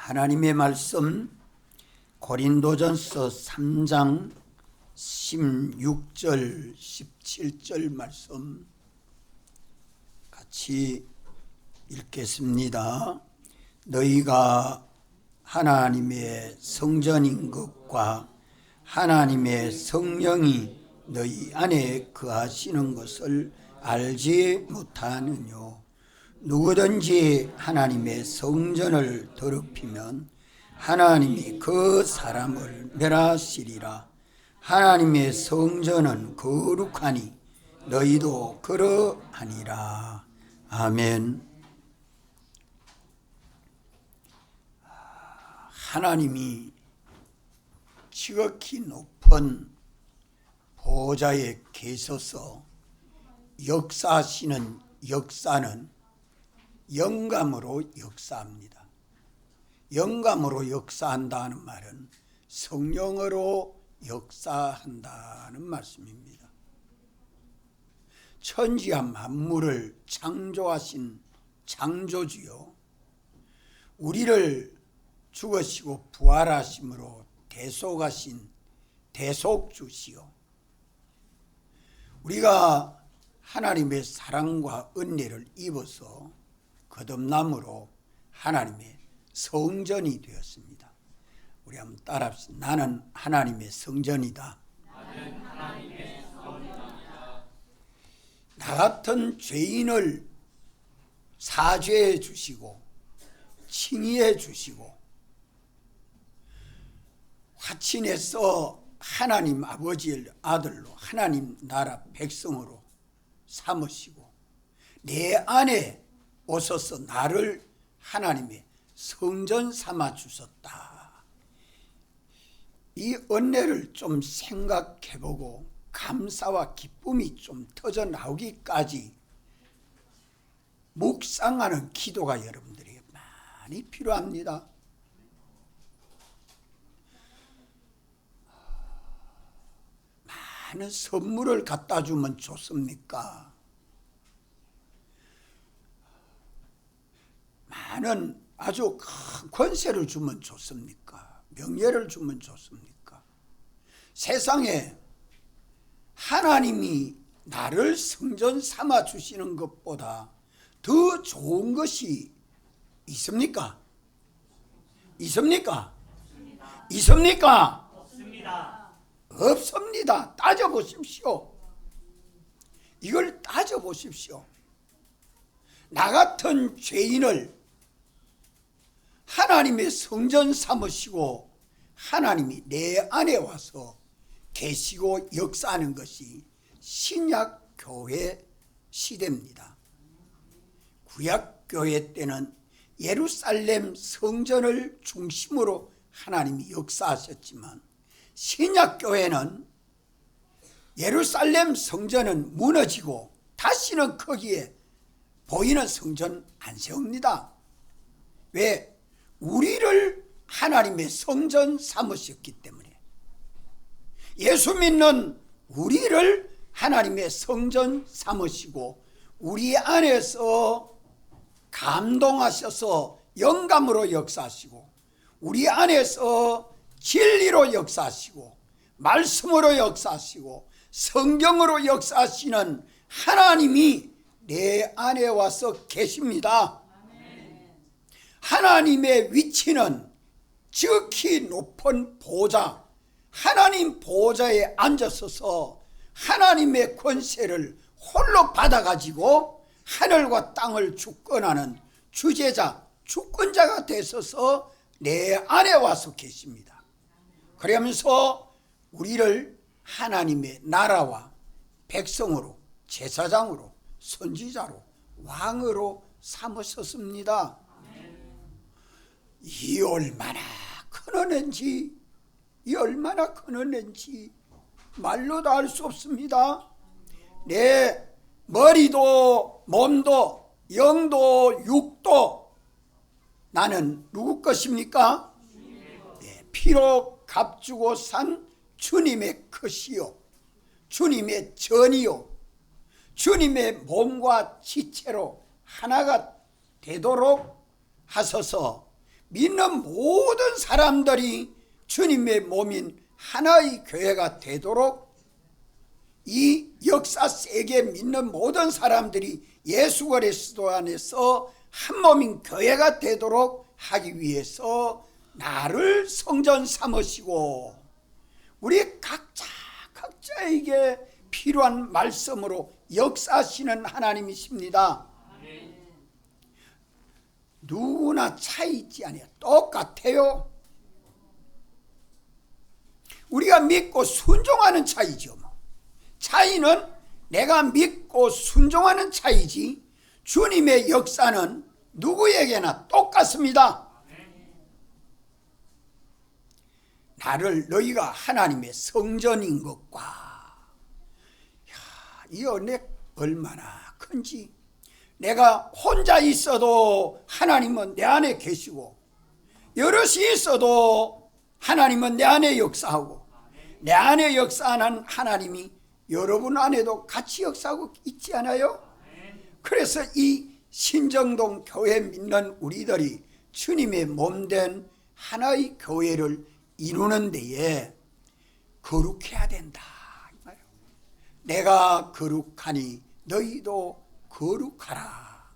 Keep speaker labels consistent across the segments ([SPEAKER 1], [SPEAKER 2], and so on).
[SPEAKER 1] 하나님의 말씀 고린도전서 3장 16절 17절 말씀 같이 읽겠습니다. 너희가 하나님의 성전인 것과 하나님의 성령이 너희 안에 거하시는 것을 알지 못하느뇨. 누구든지 하나님의 성전을 더럽히면 하나님이 그 사람을 멸하시리라. 하나님의 성전은 거룩하니 너희도 그러하니라. 아멘. 하나님이 지극히 높은 보좌에 계셔서 역사하시는 역사는 영감으로 역사합니다. 영감으로 역사한다는 말은 성령으로 역사한다는 말씀입니다. 천지와 만물을 창조하신 창조주요, 우리를 죽으시고 부활하심으로 대속하신 대속주시요, 우리가 하나님의 사랑과 은혜를 입어서 거듭남으로 하나님의 성전이 되었습니다. 우리 한번 따라합시다. 나는 하나님의 성전이다.
[SPEAKER 2] 나는 하나님의 성전이다.
[SPEAKER 1] 나 같은 죄인을 사죄해 주시고 칭의해 주시고 화친해서 하나님 아버지의 아들로 하나님 나라 백성으로 삼으시고 내 안에 오셔서 나를 하나님의 성전 삼아 주셨다. 이 은혜를 좀 생각해보고 감사와 기쁨이 좀 터져 나오기까지 묵상하는 기도가 여러분들에게 많이 필요합니다. 많은 선물을 갖다 주면 좋습니까? 많은 아주 큰 권세를 주면 좋습니까? 명예를 주면 좋습니까? 세상에 하나님이 나를 성전 삼아 주시는 것보다 더 좋은 것이 있습니까? 있습니까? 있습니까?
[SPEAKER 2] 없습니다.
[SPEAKER 1] 없습니다. 따져보십시오. 이걸 따져보십시오. 나 같은 죄인을 하나님의 성전 삼으시고 하나님이 내 안에 와서 계시고 역사하는 것이 신약교회 시대입니다. 구약교회 때는 예루살렘 성전을 중심으로 하나님이 역사하셨지만 신약교회는 예루살렘 성전은 무너지고 다시는 거기에 보이는 성전 안 세웁니다. 왜? 우리를 하나님의 성전 삼으셨기 때문에. 예수 믿는 우리를 하나님의 성전 삼으시고 우리 안에서 감동하셔서 영감으로 역사하시고 우리 안에서 진리로 역사하시고 말씀으로 역사하시고 성경으로 역사하시는 하나님이 내 안에 와서 계십니다. 하나님의 위치는 지극히 높은 보좌, 하나님 보좌에 앉아서서 하나님의 권세를 홀로 받아가지고 하늘과 땅을 주권하는 주제자, 주권자가 되셔서 내 안에 와서 계십니다. 그러면서 우리를 하나님의 나라와 백성으로, 제사장으로, 선지자로, 왕으로 삼으셨습니다. 이 얼마나 큰 은혜인지, 이 얼마나 큰 은혜인지 말로도 알 수 없습니다. 내 머리도 몸도 영도 육도 나는 누구 것입니까? 네, 피로 값주고 산 주님의 것이요, 주님의 전이요, 주님의 몸과 지체로 하나가 되도록 하소서. 믿는 모든 사람들이 주님의 몸인 하나의 교회가 되도록 이 역사 세계 믿는 모든 사람들이 예수 그리스도 안에서 한 몸인 교회가 되도록 하기 위해서 나를 성전 삼으시고 우리 각자에게 필요한 말씀으로 역사하시는 하나님이십니다. 누구나 차이 있지 않아요. 똑같아요. 우리가 믿고 순종하는 차이죠. 차이는 내가 믿고 순종하는 차이지 주님의 역사는 누구에게나 똑같습니다. 나를 너희가 하나님의 성전인 것과 이 은혜 얼마나 큰지. 내가 혼자 있어도 하나님은 내 안에 계시고 여럿이 있어도 하나님은 내 안에 역사하고 내 안에 역사하는 하나님이 여러분 안에도 같이 역사하고 있지 않아요? 그래서 이 신정동 교회 믿는 우리들이 주님의 몸된 하나의 교회를 이루는 데에 거룩해야 된다. 내가 거룩하니 너희도 거룩하라.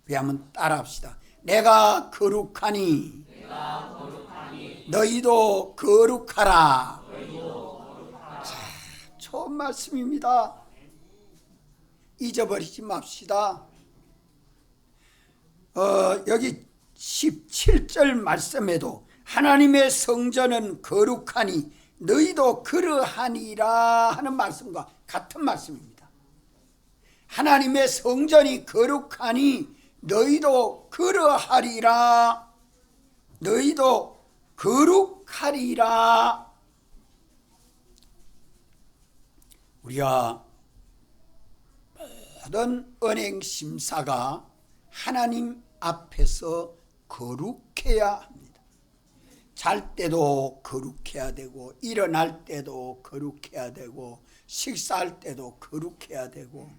[SPEAKER 1] 왜냐하면 따라합시다. 내가 거룩하니 너희도 거룩하라. 자, 좋은 말씀입니다. 잊어버리지 맙시다. 여기 17절 말씀에도 하나님의 성전은 거룩하니 너희도 그러하니라 하는 말씀과 같은 말씀입니다. 하나님의 성전이 거룩하니 너희도 그러하리라. 너희도 거룩하리라. 우리가 모든 은행 심사가 하나님 앞에서 거룩해야 합니다. 잘 때도 거룩해야 되고 일어날 때도 거룩해야 되고 식사할 때도 거룩해야 되고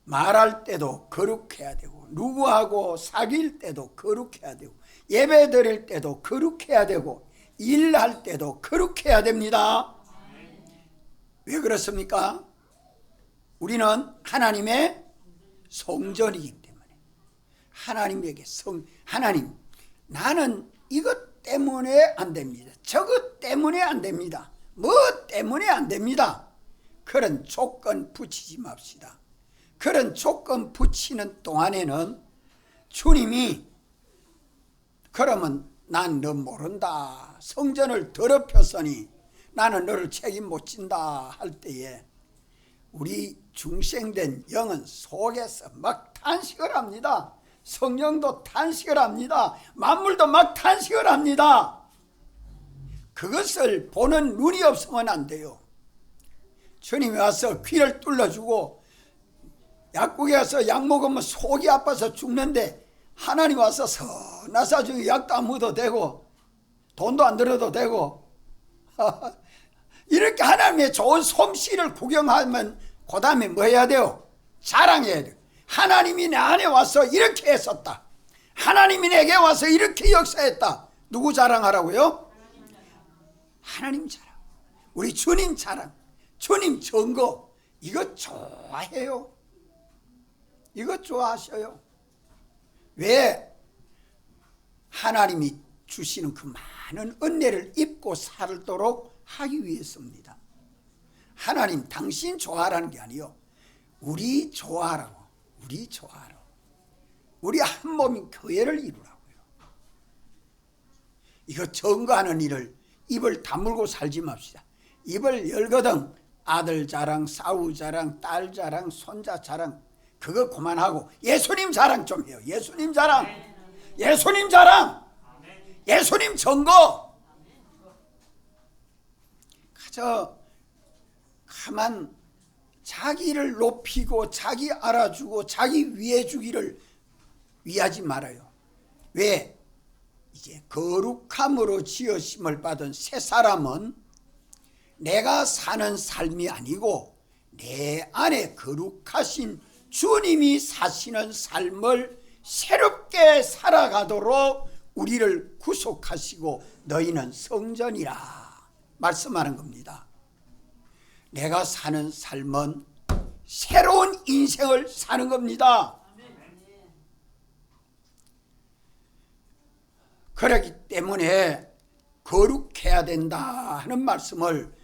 [SPEAKER 1] 말할 때도 거룩해야 되고 누구하고 사귈 때도 거룩해야 되고 예배 드릴 때도 거룩해야 되고 일할 때도 거룩해야 됩니다. 왜 그렇습니까? 우리는 하나님의 성전이기 때문에 하나님에게 하나님 나는 이것 때문에 안 됩니다. 저것 때문에 안 됩니다. 뭐 때문에 안 됩니다. 그런 조건 붙이지 맙시다. 그런 조건 붙이는 동안에는 주님이 그러면 난 너 모른다. 성전을 더럽혔으니 나는 너를 책임 못 진다 할 때에 우리 중생된 영은 속에서 막 탄식을 합니다. 성령도 탄식을 합니다. 만물도 막 탄식을 합니다. 그것을 보는 눈이 없으면 안 돼요. 주님이 와서 귀를 뚫어주고 약국에 가서 약 먹으면 속이 아파서 죽는데 하나님 와서 선하사중에 약도 안 묻어도 되고 돈도 안 들어도 되고 이렇게 하나님의 좋은 솜씨를 구경하면 그 다음에 뭐 해야 돼요? 자랑해야 돼요. 하나님이 내 안에 와서 이렇게 했었다. 하나님이 내게 와서 이렇게 역사했다. 누구 자랑하라고요? 하나님 자랑. 우리 주님 자랑. 주님 증거. 이거 좋아해요. 이거 좋아하셔요. 왜? 하나님이 주시는 그 많은 은혜를 입고 살도록 하기 위해서입니다. 하나님 당신 좋아하라는 게 아니요. 우리 좋아하라고. 우리 좋아하라고. 우리 한 몸인 교회를 이루라고요. 이거 증거하는 일을 입을 다물고 살지 맙시다. 입을 열거든 아들 자랑, 사우 자랑, 딸 자랑, 손자 자랑 그거 그만하고 예수님 자랑 좀 해요. 예수님 자랑. 예수님 자랑. 예수님 증거. 가서 가만 자기를 높이고 자기 알아주고 자기 위해주기를 위하지 말아요. 왜? 이제 거룩함으로 지으심을 받은 새 사람은 내가 사는 삶이 아니고 내 안에 거룩하신 주님이 사시는 삶을 새롭게 살아가도록 우리를 구속하시고 너희는 성전이라 말씀하는 겁니다. 내가 사는 삶은 새로운 인생을 사는 겁니다. 그렇기 때문에 거룩해야 된다 하는 말씀을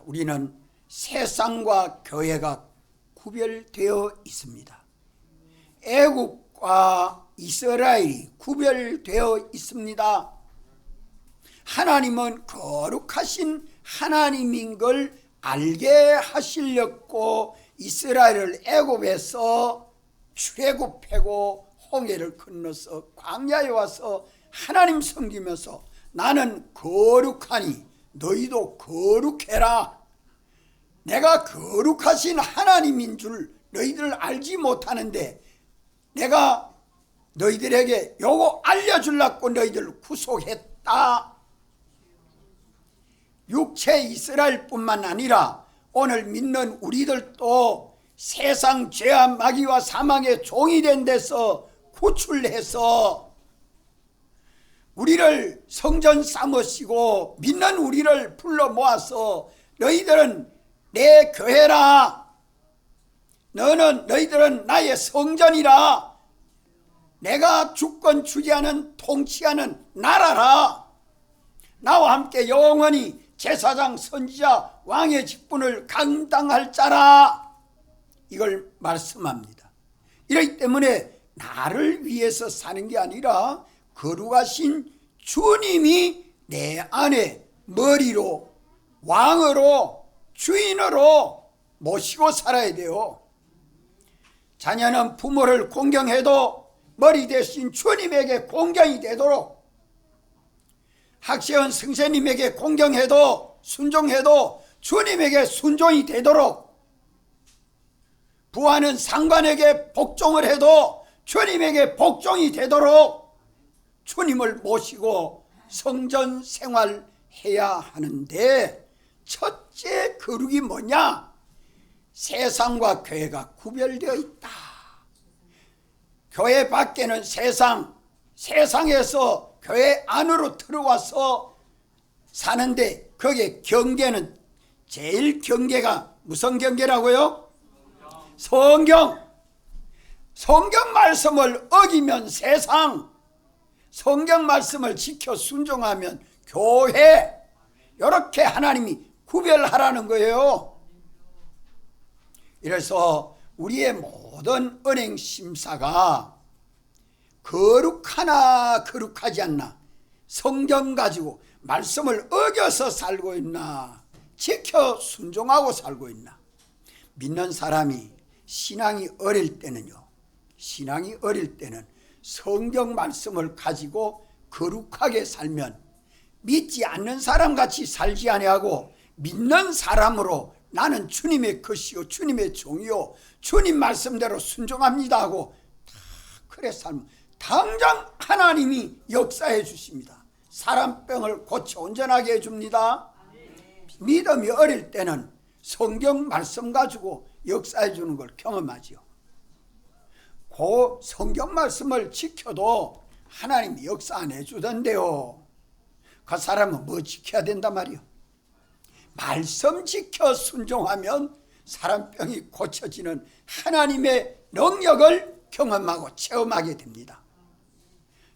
[SPEAKER 1] 우리는 세상과 교회가 구별되어 있습니다. 애국과 이스라엘이 구별되어 있습니다. 하나님은 거룩하신 하나님인 걸 알게 하시려고 이스라엘을 애굽에서 출애굽하고 홍해를 건너서 광야에 와서 하나님 섬기면서 나는 거룩하니 너희도 거룩해라. 내가 거룩하신 하나님인 줄 너희들 알지 못하는데 내가 너희들에게 요거 알려주려고 너희들을 구속했다. 육체 이스라엘뿐만 아니라 오늘 믿는 우리들도 세상 죄와 마귀와 사망의 종이 된 데서 구출해서 우리를 성전 삼으시고 믿는 우리를 불러 모아서 너희들은 내 교회라. 너희들은 나의 성전이라. 내가 주권 주재하는 통치하는 나라라. 나와 함께 영원히 제사장 선지자 왕의 직분을 감당할 자라. 이걸 말씀합니다. 이렇기 때문에 나를 위해서 사는 게 아니라 거룩하신 주님이 내 안에 머리로 왕으로 주인으로 모시고 살아야 돼요. 자녀는 부모를 공경해도 머리 대신 주님에게 공경이 되도록, 학시원 선생님에게 공경해도 순종해도 주님에게 순종이 되도록, 부하는 상관에게 복종을 해도 주님에게 복종이 되도록 주님을 모시고 성전 생활해야 하는데, 첫째 거룩이 뭐냐? 세상과 교회가 구별되어 있다. 교회 밖에는 세상에서 교회 안으로 들어와서 사는데 거기에 경계는, 제일 경계가 무슨 경계라고요? 성경 말씀을 어기면 세상, 성경 말씀을 지켜 순종하면 교회, 이렇게 하나님이 구별하라는 거예요. 이래서 우리의 모든 은행 심사가 거룩하나 거룩하지 않나, 성경 가지고 말씀을 어겨서 살고 있나, 지켜 순종하고 살고 있나. 믿는 사람이 신앙이 어릴 때는 성경 말씀을 가지고 거룩하게 살면 믿지 않는 사람같이 살지 아니하고 믿는 사람으로 나는 주님의 것이요 주님의 종이요 주님 말씀대로 순종합니다 하고 다 그래 살면 당장 하나님이 역사해 주십니다. 사람병을 고쳐 온전하게 해줍니다. 믿음이 어릴 때는 성경 말씀 가지고 역사해 주는 걸 경험하지요. 그 성경 말씀을 지켜도 하나님이 역사 안 해주던데요. 그 사람은 뭐 지켜야 된단 말이요? 말씀 지켜 순종하면 사람병이 고쳐지는 하나님의 능력을 경험하고 체험하게 됩니다.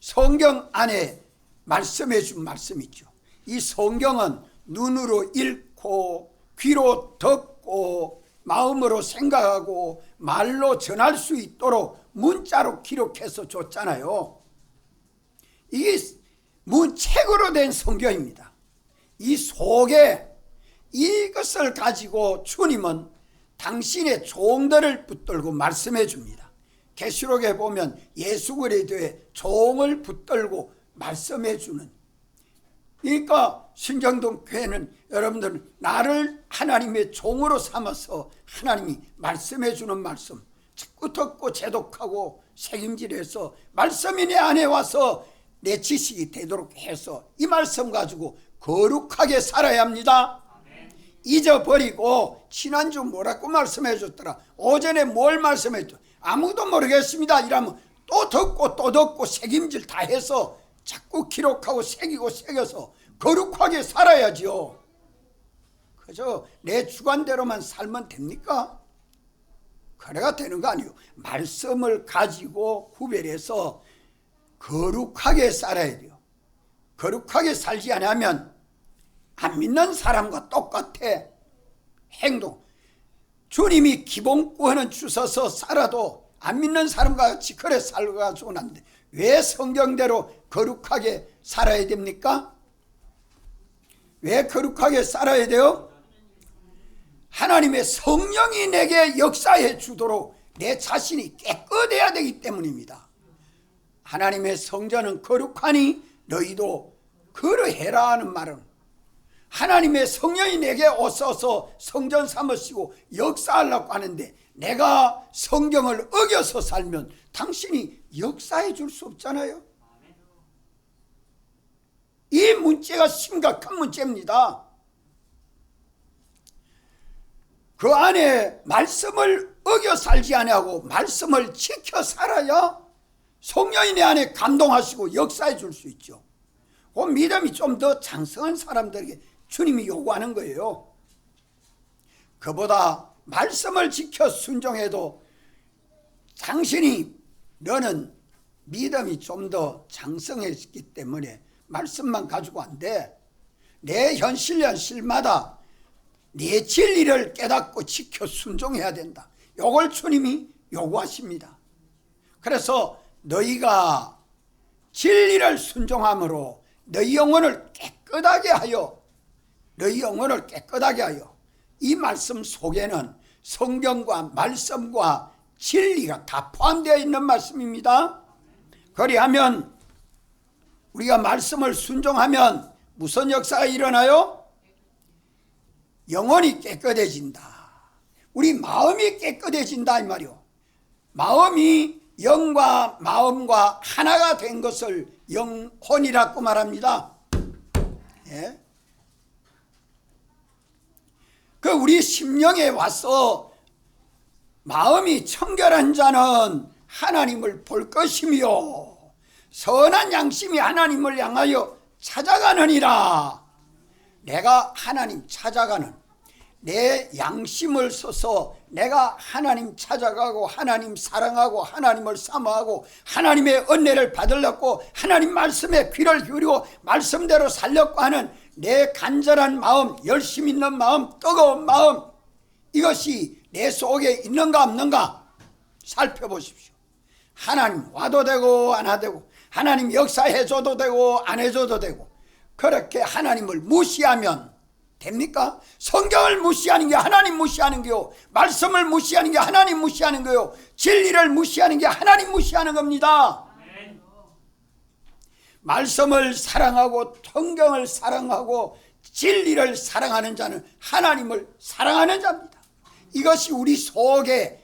[SPEAKER 1] 성경 안에 말씀해 준 말씀 있죠. 이 성경은 눈으로 읽고 귀로 듣고 마음으로 생각하고 말로 전할 수 있도록 문자로 기록해서 줬잖아요. 이게 문책으로 된 성경입니다. 이 속에 이것을 가지고 주님은 당신의 종들을 붙들고 말씀해 줍니다. 계시록에 보면 예수 그리스도의 종을 붙들고 말씀해 주는, 그러니까 신정동 교회는 여러분들은 나를 하나님의 종으로 삼아서 하나님이 말씀해 주는 말씀 자꾸 듣고 제독하고 책임질해서 말씀이 내 안에 와서 내 지식이 되도록 해서 이 말씀 가지고 거룩하게 살아야 합니다. 잊어버리고 지난주 뭐라고 말씀해 줬더라, 오전에 뭘 말씀해 줬더라, 아무도 모르겠습니다 이러면 또 듣고 책임질 다 해서 자꾸 기록하고 새겨서 거룩하게 살아야지요. 그저 내 주관대로만 살면 됩니까? 그래가 되는 거 아니에요. 말씀을 가지고 구별해서 거룩하게 살아야 돼요. 거룩하게 살지 않으면 안 믿는 사람과 똑같아. 행동. 주님이 기본권은 주셔서 살아도 안 믿는 사람과 같이 그래 살아가지고는 안 돼. 왜 성경대로 거룩하게 살아야 됩니까? 왜 거룩하게 살아야 돼요? 하나님의 성령이 내게 역사해 주도록 내 자신이 깨끗해야 되기 때문입니다. 하나님의 성전은 거룩하니 너희도 그러해라 하는 말은 하나님의 성령이 내게 오셔서 성전 삼으시고 역사하려고 하는데 내가 성경을 어겨서 살면 당신이 역사해 줄 수 없잖아요. 이 문제가 심각한 문제입니다. 그 안에 말씀을 어겨 살지 아니하고 말씀을 지켜 살아야 성령이 내 안에 감동하시고 역사해 줄 수 있죠. 그 믿음이 좀 더 장성한 사람들에게 주님이 요구하는 거예요. 그보다 말씀을 지켜 순종해도 당신이 너는 믿음이 좀 더 장성했기 때문에 말씀만 가지고 안 돼. 내 현실마다 내 진리를 깨닫고 지켜 순종해야 된다. 요걸 주님이 요구하십니다. 그래서 너희가 진리를 순종함으로 너희 영혼을 깨끗하게 하여 이 말씀 속에는 성경과 말씀과 진리가 다 포함되어 있는 말씀입니다. 그리하면 우리가 말씀을 순종하면 무슨 역사가 일어나요? 영혼이 깨끗해진다. 우리 마음이 깨끗해진다 이 말이요. 마음이 영과 마음과 하나가 된 것을 영혼이라고 말합니다. 예? 그 우리 심령에 와서 마음이 청결한 자는 하나님을 볼 것이며 선한 양심이 하나님을 향하여 찾아가느니라. 내가 하나님 찾아가는 내 양심을 써서 내가 하나님 찾아가고 하나님 사랑하고 하나님을 사모하고 하나님의 은혜를 받으려고 하나님 말씀에 귀를 기울이고 말씀대로 살려고 하는 내 간절한 마음, 열심 있는 마음, 뜨거운 마음, 이것이 내 속에 있는가 없는가 살펴보십시오. 하나님 와도 되고 안 와도 되고 하나님 역사해줘도 되고 안 해줘도 되고 그렇게 하나님을 무시하면 됩니까? 성경을 무시하는 게 하나님 무시하는 거요. 말씀을 무시하는 게 하나님 무시하는 거요. 진리를 무시하는 게 하나님 무시하는 겁니다. 말씀을 사랑하고 성경을 사랑하고 진리를 사랑하는 자는 하나님을 사랑하는 자입니다. 이것이 우리 속에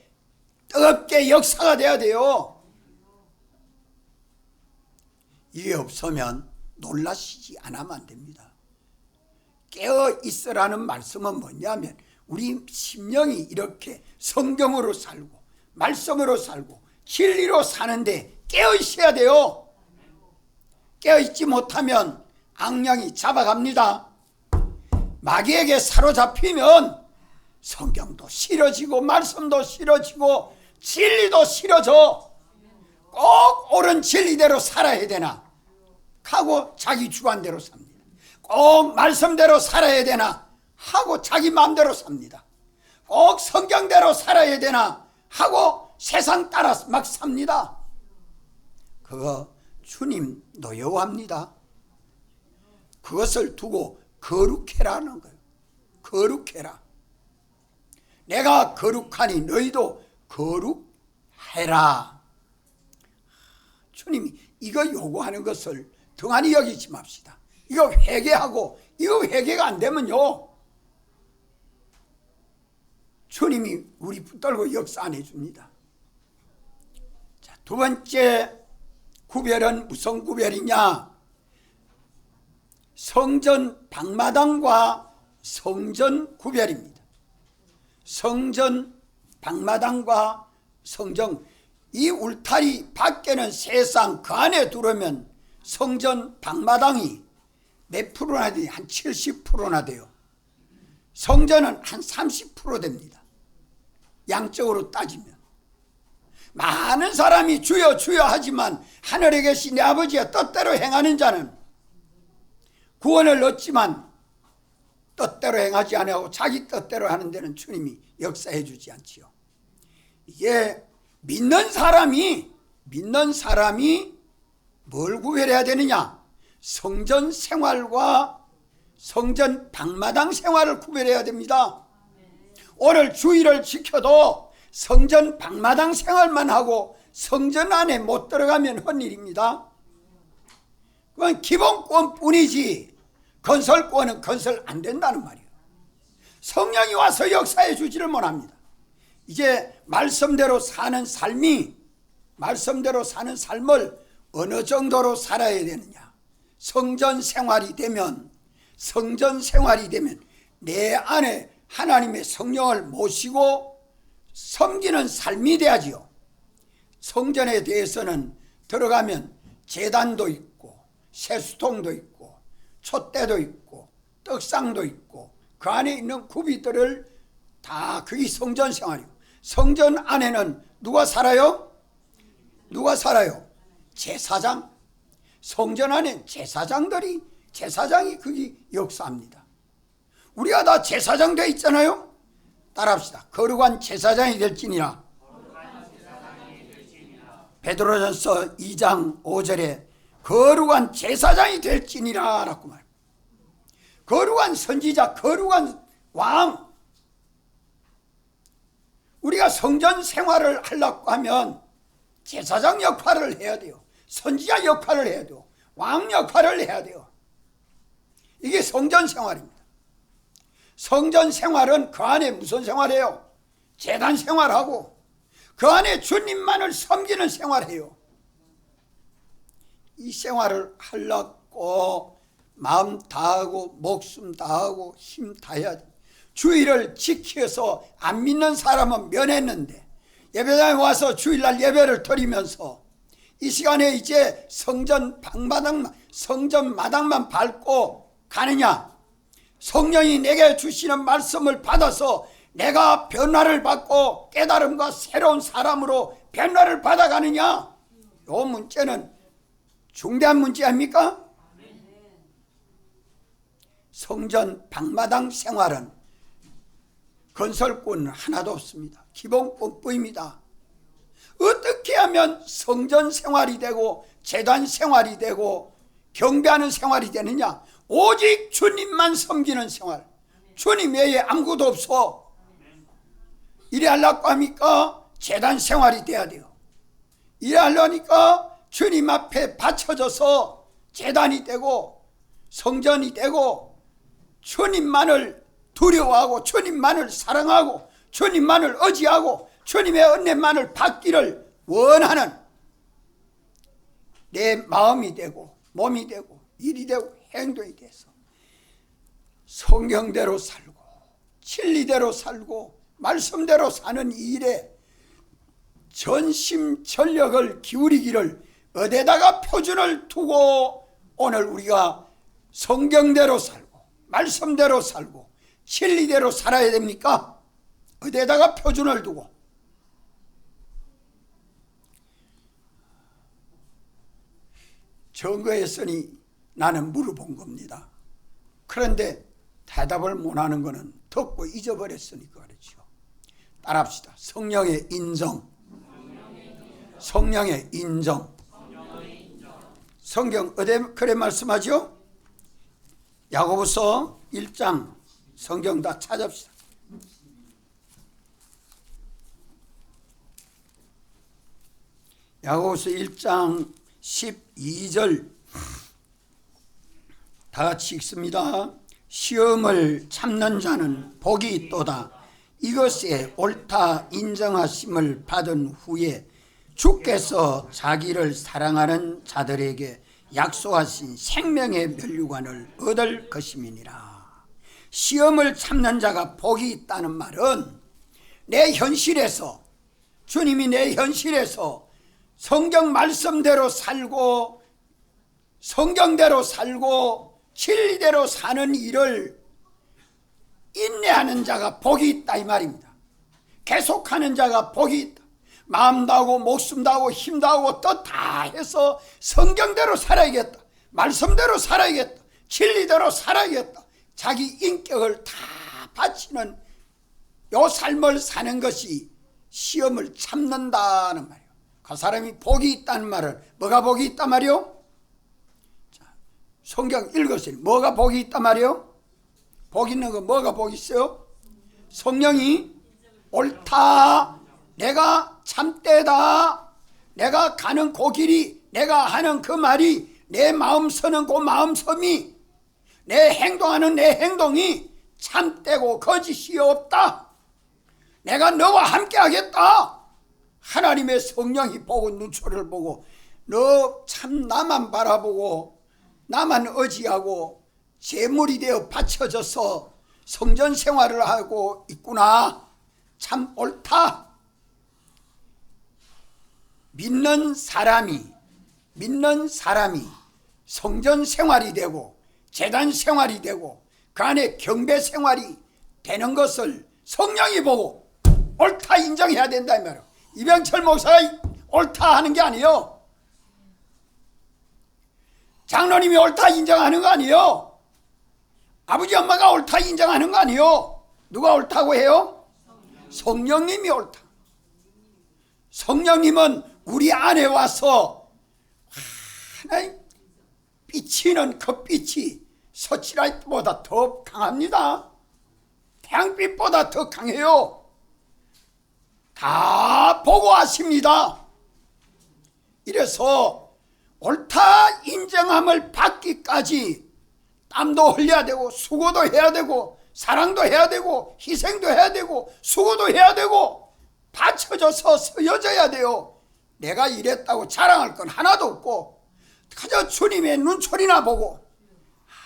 [SPEAKER 1] 뜨겁게 역사가 돼야 돼요. 이게 없으면 놀라시지 않으면 안 됩니다. 깨어 있으라는 말씀은 뭐냐면 우리 심령이 이렇게 성경으로 살고 말씀으로 살고 진리로 사는데 깨어 있어야 돼요. 깨어 있지 못하면 악령이 잡아갑니다. 마귀에게 사로잡히면 성경도 싫어지고 말씀도 싫어지고 진리도 싫어져. 꼭 옳은 진리대로 살아야 되나 하고 자기 주관대로 삽니다. 꼭 말씀대로 살아야 되나 하고 자기 마음대로 삽니다. 꼭 성경대로 살아야 되나 하고 세상 따라 막 삽니다. 그거 주님 노여워합니다. 그것을 두고 거룩해라는 거예요. 거룩해라. 내가 거룩하니 너희도 거룩해라. 주님이 이거 요구하는 것을 등한히 여기지 맙시다. 이거 회개하고 이거 회개가 안 되면요 주님이 우리 붙들고 역사 안 해줍니다. 자, 두 번째 구별은 무슨 구별이냐? 성전 방마당과 성전 구별입니다. 성전 방마당과 성전, 이 울타리 밖에는 세상, 그 안에 들어오면 성전 방마당이 몇 프로나 돼요? 한 70%나 돼요. 성전은 한 30% 됩니다. 양적으로 따지면. 많은 사람이 주여 주여 하지만 하늘에 계신 내 아버지의 뜻대로 행하는 자는 구원을 얻지만 뜻대로 행하지 아니하고 자기 뜻대로 하는 데는 주님이 역사해 주지 않지요. 이게 믿는 사람이 뭘 구별해야 되느냐? 성전 생활과 성전 방마당 생활을 구별해야 됩니다. 오늘 주일을 지켜도 성전 방마당 생활만 하고 성전 안에 못 들어가면 헛일입니다. 그건 기본권뿐이지 건설권은 건설 안 된다는 말이에요. 성령이 와서 역사해 주지를 못합니다. 이제 말씀대로 사는 삶을 어느 정도로 살아야 되느냐? 성전 생활이 되면 내 안에 하나님의 성령을 모시고 섬기는 삶이 돼야지요. 성전에 대해서는 들어가면 제단도 있고 세수통도 있고 촛대도 있고 떡상도 있고 그 안에 있는 구비들을 다 그게 성전 생활이고, 성전 안에는 누가 살아요? 제사장. 성전 안에 제사장이 그게 역사합니다. 우리가 다 제사장 되어 있잖아요. 따라합시다. 거룩한 제사장이 될지니라. 베드로전서 2장 5절에 거룩한 제사장이 될지니라 라고 말합니다. 거룩한 선지자, 거룩한 왕. 우리가 성전 생활을 하려고 하면 제사장 역할을 해야 돼요. 선지자 역할을 해야 돼요. 왕 역할을 해야 돼요. 이게 성전 생활입니다. 성전 생활은 그 안에 무슨 생활해요? 제단 생활하고 그 안에 주님만을 섬기는 생활해요. 이 생활을 하려고 마음 다하고 목숨 다하고 힘 다해야 돼. 주일을 지켜서 안 믿는 사람은 면했는데 예배당에 와서 주일날 예배를 드리면서 이 시간에 이제 성전 마당만 밟고 가느냐? 성령이 내게 주시는 말씀을 받아서 내가 변화를 받고 깨달음과 새로운 사람으로 변화를 받아가느냐? 이 문제는 중대한 문제 아닙니까? 성전 방마당 생활은 건설권은 하나도 없습니다. 기본권뿐입니다. 어떻게 하면 성전 생활이 되고 제단 생활이 되고 경배하는 생활이 되느냐? 오직 주님만 섬기는 생활. 주님 외에 아무것도 없어. 이래 하려고 합니까? 제단 생활이 돼야 돼요. 이래 하려니까 주님 앞에 바쳐져서 제단이 되고 성전이 되고 주님만을 두려워하고 주님만을 사랑하고 주님만을 의지하고 주님의 은혜만을 받기를 원하는 내 마음이 되고 몸이 되고 일이 되고 행동이 돼서 성경대로 살고 진리대로 살고 말씀대로 사는 이 일에 전심전력을 기울이기를 어디에다가 표준을 두고 오늘 우리가 성경대로 살고 말씀대로 살고 진리대로 살아야 됩니까? 어디에다가 표준을 두고? 증거했으니 나는 물어본 겁니다. 그런데 대답을 못하는 것은 듣고 잊어버렸으니까 그렇죠. 따라합시다. 성령의 인정. 성령의 인정. 성경 어디 그래 말씀하죠? 야고보서 1장 성경 다 찾읍시다. 야고보서 1장 12절 다 같이 읽습니다. 시험을 참는 자는 복이 있도다. 이것에 옳다 인정하심을 받은 후에 주께서 자기를 사랑하는 자들에게 약속하신 생명의 면류관을 얻을 것임이니라. 시험을 참는 자가 복이 있다는 말은 내 현실에서 주님이 내 현실에서 성경 말씀대로 살고 성경대로 살고 진리대로 사는 일을 인내하는 자가 복이 있다 이 말입니다. 계속하는 자가 복이 있다. 마음 다하고 목숨 다하고 힘 다하고 뜻 다 해서 성경대로 살아야겠다. 말씀대로 살아야겠다. 진리대로 살아야겠다. 자기 인격을 다 바치는 요 삶을 사는 것이 시험을 참는다는 말이에요. 그 사람이 복이 있다는 말은 뭐가 복이 있단 말이요? 자, 성경 읽으세요. 뭐가 복이 있단 말이요? 복 있는 거 뭐가 복 있어요? 성령이 옳다, 내가 참되다, 내가 가는 그 길이, 내가 하는 그 말이, 내 마음 서는 그 마음섬이, 내 행동하는 내 행동이 참되고 거짓이 없다. 내가 너와 함께 하겠다. 하나님의 성령이 보고 눈초리를 보고 너 참 나만 바라보고 나만 의지하고 제물이 되어 바쳐져서 성전 생활을 하고 있구나. 참 옳다. 믿는 사람이 성전 생활이 되고 제단 생활이 되고 그 안에 경배 생활이 되는 것을 성령이 보고 옳다 인정해야 된다 이 말이에요. 이병철 목사가 옳다 하는 게 아니에요. 장로님이 옳다 인정하는 거 아니에요. 아버지 엄마가 옳다 인정하는 거 아니에요. 누가 옳다고 해요? 성령님이 옳다. 성령님은 우리 안에 와서 하나님 비치는 그 빛이 서치라이트보다 더 강합니다. 태양빛보다 더 강해요. 다 보고 하십니다. 이래서 옳다 인정함을 받기까지 땀도 흘려야 되고 수고도 해야 되고 사랑도 해야 되고 희생도 해야 되고 수고도 해야 되고 받쳐져서 서여져야 돼요. 내가 이랬다고 자랑할 건 하나도 없고 그저 주님의 눈초리나 보고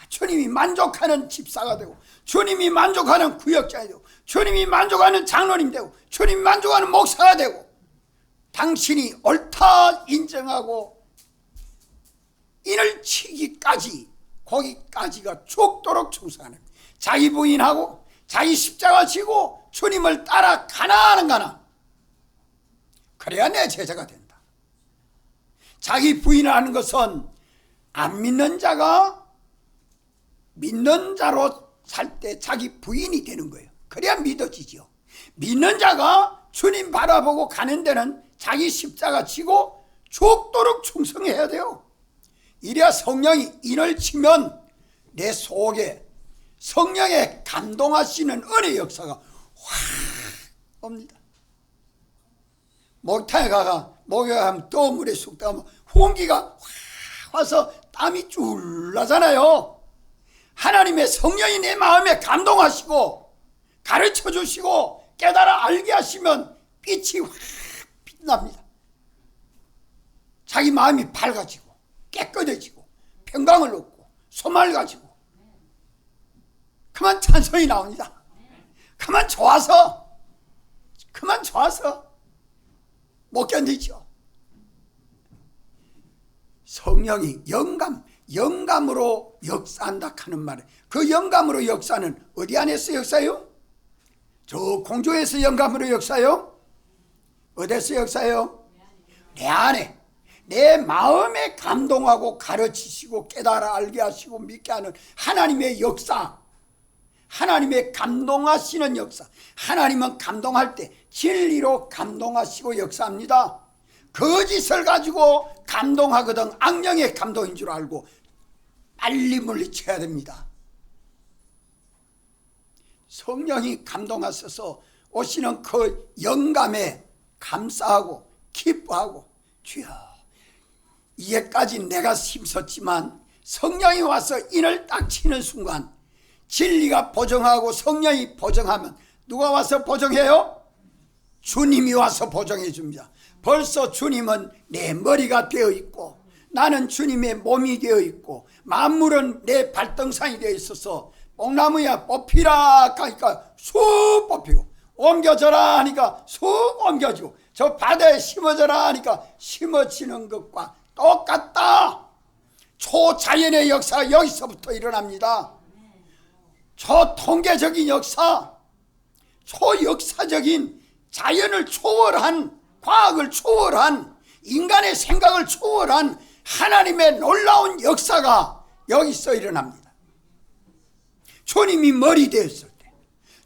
[SPEAKER 1] 주님이 만족하는 집사가 되고 주님이 만족하는 구역장이 되고 주님이 만족하는 장로님 되고 주님이 만족하는 목사가 되고 당신이 옳다 인정하고 인을 치기까지 거기까지가 죽도록 충성하는 자기 부인하고 자기 십자가 지고 주님을 따라 가나하는 가나 그래야 내 제자가 된다. 자기 부인을 하는 것은 안 믿는 자가 믿는 자로 살 때 자기 부인이 되는 거예요. 그래야 믿어지죠. 믿는 자가 주님 바라보고 가는 데는 자기 십자가 지고 죽도록 충성해야 돼요. 이래야 성령이 인을 치면 내 속에 성령의 감동하시는 은혜 역사가 확 옵니다. 목욕탕에 가가 목욕하면 뜨거운 물에 쑥 들어가면 홍기가 확 와서 땀이 줄 나잖아요. 하나님의 성령이 내 마음에 감동하시고 가르쳐 주시고 깨달아 알게 하시면 빛이 확 빛납니다. 자기 마음이 밝아지고 깨끗해지고 평강을 얻고 소망을 가지고 그만 찬송이 나옵니다. 그만 좋아서 못 견디죠. 성령이 영감으로 역사한다 하는 말에 그 영감으로 역사는 어디 안에서 역사요? 저 공중에서 영감으로 역사요? 어디서 역사요? 내 안에 내 마음에 감동하고 가르치시고 깨달아 알게 하시고 믿게 하는 하나님의 역사, 하나님의 감동하시는 역사. 하나님은 감동할 때 진리로 감동하시고 역사합니다. 거짓을 가지고 감동하거든 악령의 감동인 줄 알고 빨리 물리쳐야 됩니다. 성령이 감동하셔서 오시는 그 영감에 감사하고 기뻐하고 주여 이제까지 내가 힘썼지만 성령이 와서 인을 딱 치는 순간 진리가 보정하고 성령이 보정하면 누가 와서 보정해요? 주님이 와서 보정해 줍니다. 벌써 주님은 내 머리가 되어 있고 나는 주님의 몸이 되어 있고 만물은 내 발등상이 되어 있어서 뽕나무야 뽑히라 하니까 쑥 뽑히고 옮겨져라 하니까 쑥 옮겨지고 저 바다에 심어져라 하니까 심어지는 것과 똑같다. 초자연의 역사가 여기서부터 일어납니다. 초통계적인 역사, 초역사적인 자연을 초월한, 과학을 초월한, 인간의 생각을 초월한 하나님의 놀라운 역사가 여기서 일어납니다. 주님이 머리 되었을 때,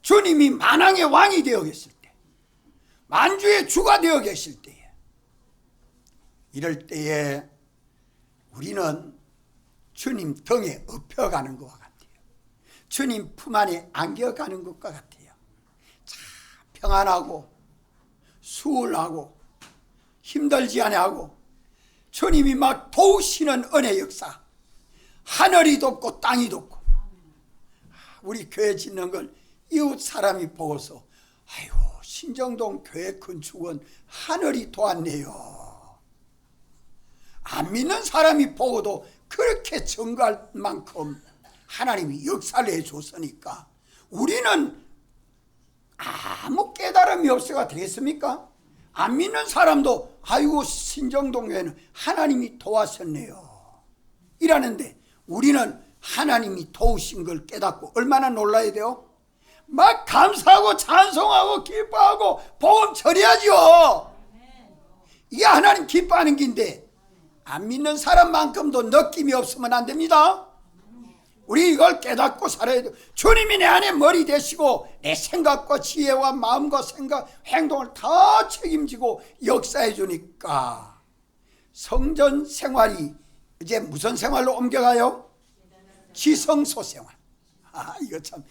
[SPEAKER 1] 주님이 만왕의 왕이 되어 계실 때, 만주의 주가 되어 계실 때에, 이럴 때에 우리는 주님 등에 업혀가는 것과 같아요. 주님 품 안에 안겨가는 것과 같아요. 참 평안하고 수월하고 힘들지 아니하고 주님이 막 도우시는 은혜 역사, 하늘이 돕고 땅이 돕고, 우리 교회 짓는 걸 이웃 사람이 보고서 아이고 신정동 교회 건축은 하늘이 도왔네요. 안 믿는 사람이 보고도 그렇게 증거할 만큼 하나님이 역사를 해줬으니까 우리는 아무 깨달음이 없어가 되겠습니까? 안 믿는 사람도 아이고 신정동 교회는 하나님이 도와셨네요 이라는데, 우리는 하나님이 도우신 걸 깨닫고 얼마나 놀라야 돼요? 막 감사하고 찬송하고 기뻐하고 복음 전해야죠. 이게 하나님 기뻐하는 길인데, 안 믿는 사람만큼도 느낌이 없으면 안 됩니다. 우리 이걸 깨닫고 살아야 돼요. 주님이 내 안에 머리 되시고 내 생각과 지혜와 마음과 생각, 행동을 다 책임지고 역사해 주니까 성전 생활이 이제 무슨 생활로 옮겨가요? 지성소 생활. 이거 참.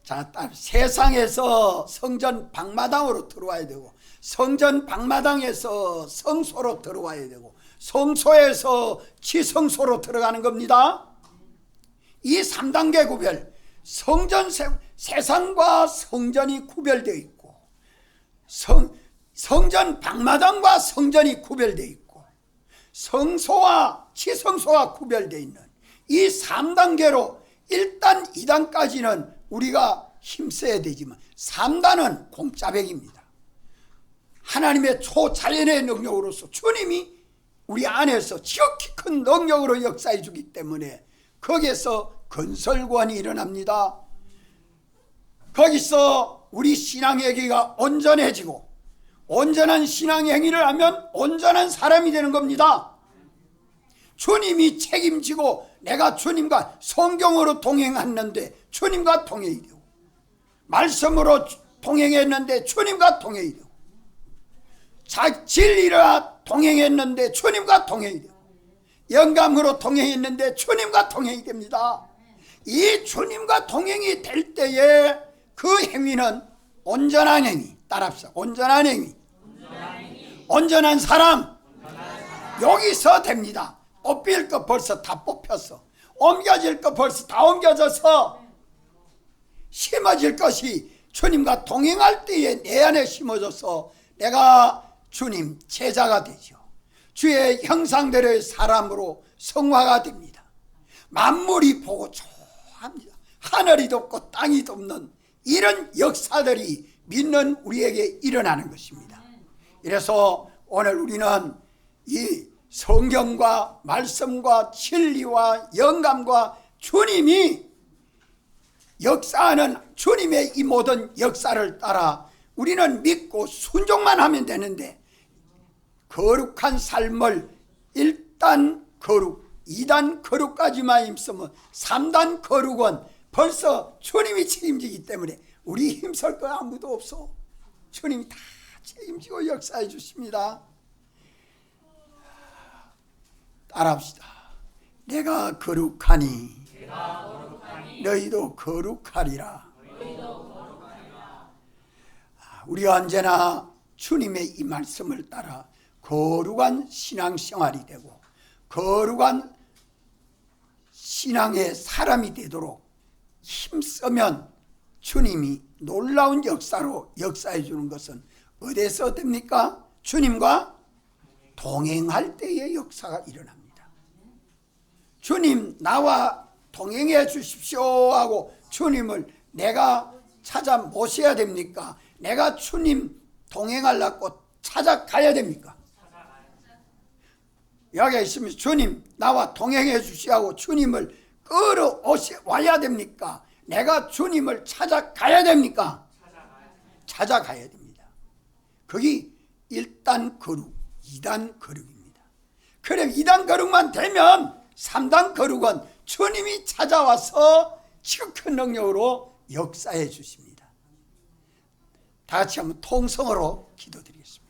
[SPEAKER 1] 자, 세상에서 성전 방마당으로 들어와야 되고, 성전 방마당에서 성소로 들어와야 되고, 성소에서 지성소로 들어가는 겁니다. 이 3단계 구별, 세상과 성전이 구별되어 있고, 성전 방마당과 성전이 구별되어 있고, 성소와 지성소가 구별되어 있는 이 3단계로 1단, 2단까지는 우리가 힘써야 되지만 3단은 공짜백입니다. 하나님의 초자연의 능력으로서 주님이 우리 안에서 지극히 큰 능력으로 역사해 주기 때문에 거기에서 건설관이 일어납니다. 거기서 우리 신앙행위가 온전해지고, 온전한 신앙행위를 하면 온전한 사람이 되는 겁니다. 주님이 책임지고 내가 주님과 성경으로 동행했는데 주님과 동행이 되고, 말씀으로 동행했는데 주님과 동행이 되고, 진리라 동행했는데 주님과 동행이 되고, 영감으로 동행했는데 주님과 동행이 됩니다. 이 주님과 동행이 될 때에 그 행위는 온전한 행위, 따라합시다. 온전한 행위, 온전한 사람. 여기서 됩니다. 뽑힐 거 벌써 다 뽑혔어. 옮겨질 거 벌써 다 옮겨져서 심어질 것이 주님과 동행할 때에 내 안에 심어져서 내가 주님 제자가 되죠. 주의 형상대로의 사람으로 성화가 됩니다. 만물이 보고 좋아합니다. 하늘이 덮고 땅이 덮는 이런 역사들이 믿는 우리에게 일어나는 것입니다. 이래서 오늘 우리는 이 성경과 말씀과 진리와 영감과 주님이 역사하는 주님의 이 모든 역사를 따라 우리는 믿고 순종만 하면 되는데, 거룩한 삶을 1단 거룩, 2단 거룩까지만 힘쓰면 3단 거룩은 벌써 주님이 책임지기 때문에 우리 힘쓸 거 아무도 없어. 주님이 다 책임지고 역사해 주십니다. 따라합시다. 내가 거룩하니 너희도 거룩하리라. 우리가 언제나 주님의 이 말씀을 따라 거룩한 신앙생활이 되고 거룩한 신앙의 사람이 되도록 힘쓰면 주님이 놀라운 역사로 역사해 주는 것은 어디서 됩니까? 주님과 동행할 때의 역사가 일어납니다. 주님 나와 동행해 주십시오 하고 주님을 내가 찾아 모셔야 됩니까? 내가 주님 동행하려고 찾아가야 됩니까? 여기 있으면 주님 나와 동행해 주시하고 주님을 끌어와야 됩니까? 내가 주님을 찾아가야 됩니까? 찾아가야 됩니다. 그게 1단 거룩, 2단 거룩입니다. 그럼 2단 거룩만 되면 3단 거룩은 주님이 찾아와서 지극 큰 능력으로 역사해 주십니다. 다 같이 한번 통성으로 기도드리겠습니다.